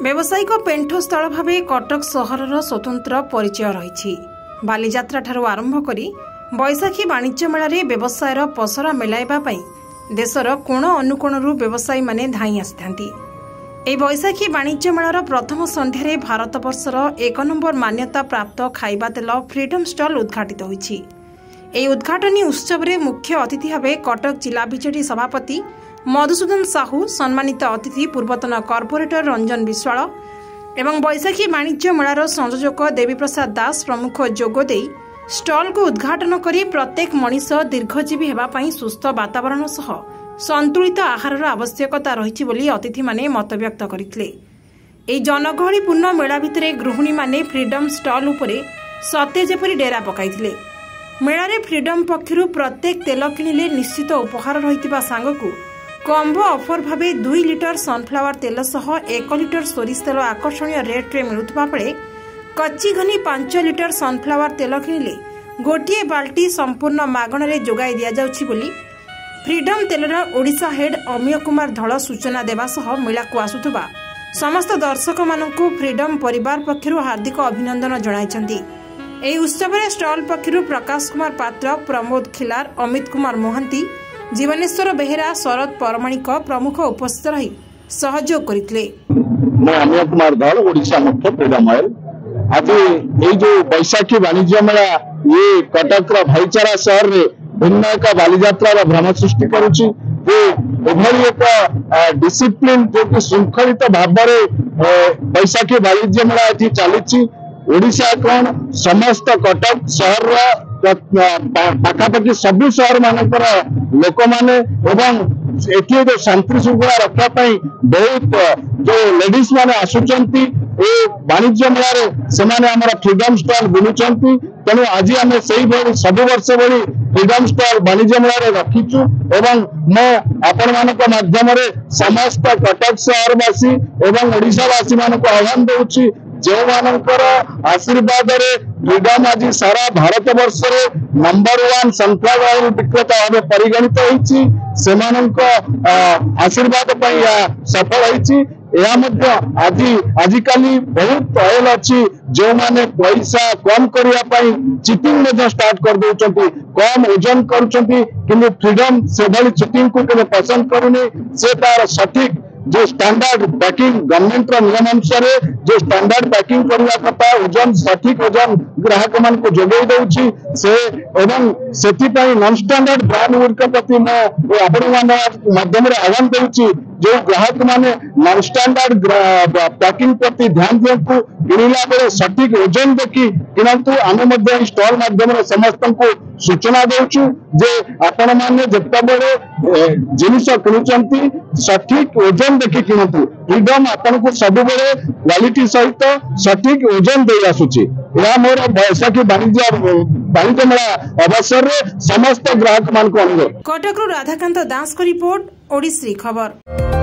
व्यावसायिक पेंठस्थल भाव कटक सहरर स्वतंत्र परिचय रही। बालीजात्रा ठारू आरंभ करी बैशाखी वाणिज्य मेलारे व्यवसायर पसरा मेलाइबा पई देशर कोण अनुकोणरू व्यवसायी माने धाई आसिथांती। ए बैशाखी वाणिज्य मेलार प्रथम संध्यारे भारतवर्षर 1 नंबर मान्यता प्राप्त खाइबा तेल फ्रीडम स्टल उद्घाटित होईछि। ए उद्घाटनी उत्सव में मुख्य अतिथि भाव कटक जिला बीजेडी सभापति मधुसूदन साहू, सम्मानित अतिथि पूर्वतन कॉर्पोरेटर रंजन विश्वाल एवं बैशाखी वाणिज्य मेलार संयोजक देवीप्रसाद दास प्रमुख जोगदे स्टल को उद्घाटन करी प्रत्येक मनीष दीर्घजीवी होगापी सुस्थ वातावरण सह संतुलित आहार आवश्यकता रही बोली अतिथि माने मत व्यक्त करथिले। एई जनगहलीपूर्ण मेला भितरे गृहिणी माने फ्रीडम स्टल उपरे सते जेपरी डेरा पकाइथिले। मेलारे फ्रीडम पक्षरु प्रत्येक तेल किणिले निश्चित उपहार रहितिबा सांगकु कम्बो ऑफर भावे 2 लिटर सनफ्लावर तेल सह 1 लिटर सोरिष तेल आकर्षणीय रेट रे मिलुथबा बेले कच्ची घनी 5 लिटर सनफ्लावर तेल किणिले गोटिए बाल्टी संपूर्ण मागणारे जोगाई दिया जाउछि बोली फ्रीडम तेलर ओडिशा हेड अमीय कुमार धळ सूचना देवा सह मेला को आसुथबा समस्त दर्शक मानकु फ्रीडम परिवार पक्षरु हार्दिक अभिनंदन जणाइछन्ती। एई उत्सव में स्टल पक्षरु प्रकाश कुमार पात्र, प्रमोद खिलार, अमित कुमार मोहंती, जीवनेश्वर बेहेरा, शरद परमाणिक प्रमुख उपस्थित रही सहयोग करथिले। मैं अमीय कुमार धळ ओडिशा मुख्य फ्रीडम ऑयल आज ये जो बैशाखी वाणिज्य मेला ये कटक भाईचारा शहर रे भिन्न एक बालीजात्रा भ्रम सृष्टि करुछि। एक डिसिप्लिन जो कि श्रृंखलित भाव में बैशाखी वाणिज्य मेला ये चली ओडिशा कौन समस्त कटक शहर पाखापाखि सबु शहर मानकर लोक माने एवं एठी जो शांति श्रृंखला रखापी बहुत जो लेडीज माने आसुचंती ए वाणिज्य मेला से फ्रीडम स्टल बुलुचंती। तेणु आज आम से सब वर्ष भली फ्रीडम स्टल वाणिज्य मेला रखीचु एवं मैं आपण मानक माध्यम समस्त कटक शहरवासी एवं ओडिशावासी मानक आह्वान दूची जो मानकर आशीर्वाद रे फ्रीडम आज सारा भारत वर्ष नंबर 1 सनफ्लावर ऑयल विक्रेता भाव परिगणित होईछि। सेमानक आशीर्वाद पई सफल होईछि। आजिकाली बहुत ऑयल अच्छी जो माने पैसा कम करने चिटिंग स्टार्ट कर दौरान कम ओजन करुँच कि फ्रीडम से भाई चिटिंग को पसंद करूनी। से तार सठिक जो स्टैंडर्ड पैकिंग गवर्नमेंट नियम अनुसार जो स्टैंडर्ड पैकिंग करने कथा ओजन सठिक ओजन ग्राहक मान को जोगे दौची से एवं से नॉन स्टैंडर्ड ब्रांड गुड़िक प्रति माध्यम आह्वान दूची जो ग्राहक माने नॉन स्टैंडर्ड पैकिंग प्रति ध्यान दिंतु किणला बेले सठिक ओजन देखी किणतु। आम स्टल माध्यम समस्त को सूचना देचु जे आपण मैंने जिते जिनिस किणुंट सठिक ओजन देखी किणतु। फ्रीडम आपन को सब क्वालिटी सहित सठिक ओजन दे आसुची। यह मोर बैशाखी वाणिज्य मेला अवसर रे समस्त ग्राहक मान को अनुरोध। कटक राधाकांत दास को रिपोर्ट, ओडिसी खबर।